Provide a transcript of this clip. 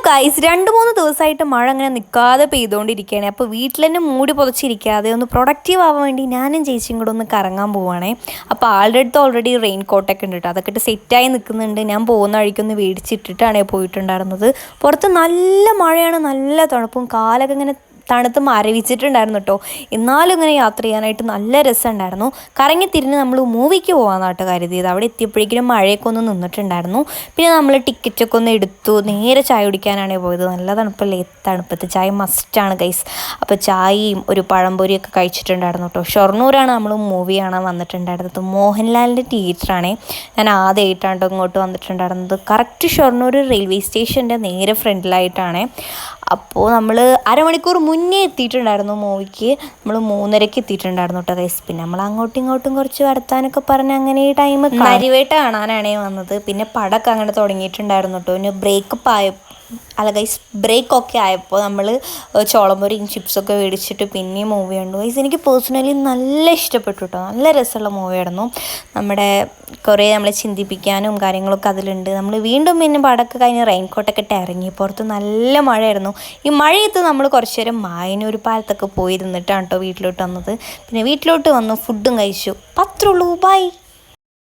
Guys 2-3 ദിവസമായിട്ട് മഴ അങ്ങനെ നിൽക്കാതെ പെയ്തുകൊണ്ടിരിക്കുകയാണ്. അപ്പോൾ വീട്ടിൽ തന്നെ മൂടി പുതച്ചിരിക്കാതെ ഒന്ന് പ്രൊഡക്റ്റീവ് ആവാൻ വേണ്ടി ഞാനും ചേച്ചിയും കൂടെ ഒന്ന് കറങ്ങാൻ പോവുകയാണേ. അപ്പോൾ ആളുടെ അടുത്ത് ഓൾറെഡി റെയിൻ കോട്ടൊക്കെ ഉണ്ട് കേട്ടോ. അതൊക്കെ ഇട്ട് സെറ്റായി നിൽക്കുന്നുണ്ട്. ഞാൻ പോകുന്ന വഴിക്കൊന്ന് മേടിച്ചിട്ടിട്ടാണ് പോയിട്ടുണ്ടായിരുന്നത്. പുറത്ത് നല്ല മഴയാണ്, നല്ല തണുപ്പും, കാലൊക്കെ ഇങ്ങനെ തണുത്ത് മരവിച്ചിട്ടുണ്ടായിരുന്നു കേട്ടോ. എന്നാലും ഇങ്ങനെ യാത്ര ചെയ്യാനായിട്ട് നല്ല രസമുണ്ടായിരുന്നു. കറങ്ങി തിരിഞ്ഞ് നമ്മൾ മൂവിക്ക് പോകാമെന്നാട്ടോ കരുതിയത്. അവിടെ എത്തിയപ്പോഴേക്കും മഴയൊക്കെ ഒന്ന് നിന്നിട്ടുണ്ടായിരുന്നു. പിന്നെ നമ്മൾ ടിക്കറ്റൊക്കെ ഒന്ന് എടുത്തു. നേരെ ചായ കുടിക്കാനാണ് പോയത്. നല്ല തണുപ്പല്ലേ, തണുപ്പത്ത് ചായ മസ്റ്റാണ് ഗൈസ്. അപ്പോൾ ചായയും ഒരു പഴംപൊരിയൊക്കെ കഴിച്ചിട്ടുണ്ടായിരുന്നു കേട്ടോ. ഷൊർണൂരാണ് നമ്മൾ മൂവി കാണാൻ വന്നിട്ടുണ്ടായിരുന്നത്. മോഹൻലാലിൻ്റെ തിയേറ്ററാണേ. ഞാൻ ആദ്യമായിട്ടാണ് കേട്ടോ ഇങ്ങോട്ട് വന്നിട്ടുണ്ടായിരുന്നത്. കറക്റ്റ് ഷൊർണൂർ റെയിൽവേ സ്റ്റേഷൻ്റെ നേരെ ഫ്രണ്ടിലായിട്ടാണ്. അപ്പോൾ നമ്മൾ അരമണിക്കൂർ മുന്നേ എത്തിയിട്ടുണ്ടായിരുന്നു മൂവിക്ക്. നമ്മൾ 3:30 എത്തിയിട്ടുണ്ടായിരുന്നു കേട്ടോ ഗൈസ്. പിന്നെ നമ്മൾ അങ്ങോട്ടും ഇങ്ങോട്ടും കുറച്ച് വർത്താനൊക്കെ പറഞ്ഞ് അങ്ങനെ ഈ ടൈം നരിവേട്ട കാണാനാണേ വന്നത്. പിന്നെ പടമൊക്കെ അങ്ങനെ തുടങ്ങിയിട്ടുണ്ടായിരുന്നു കേട്ടോ. പിന്നെ ബ്രേക്കൊക്കെ ആയപ്പോൾ നമ്മൾ ചോളംപൊരിയും ചിപ്സൊക്കെ മേടിച്ചിട്ട് പിന്നെയും മൂവി കണ്ടു ഗൈസ്. എനിക്ക് പേഴ്സണലി നല്ല ഇഷ്ടപ്പെട്ടു കേട്ടോ. നല്ല രസമുള്ള മൂവിയായിരുന്നു. കുറേ നമ്മളെ ചിന്തിപ്പിക്കാനും കാര്യങ്ങളൊക്കെ അതിലുണ്ട്. നമ്മൾ വീണ്ടും പിന്നെ പടമൊക്കെ കഴിഞ്ഞ് റെയിൻകോട്ടൊക്കെ ഇട്ട് ഇറങ്ങി. പുറത്ത് നല്ല മഴയായിരുന്നു. ഈ മഴയത്ത് നമ്മൾ കുറച്ച് നേരം മായനൂർ പാലത്തൊക്കെ പോയിരുന്നിട്ടാണ് കേട്ടോ വീട്ടിലോട്ട് വന്നത്. പിന്നെ വീട്ടിലോട്ട് വന്നു, ഫുഡും കഴിച്ചു. അത്രേ ഉള്ളൂ, ബൈ.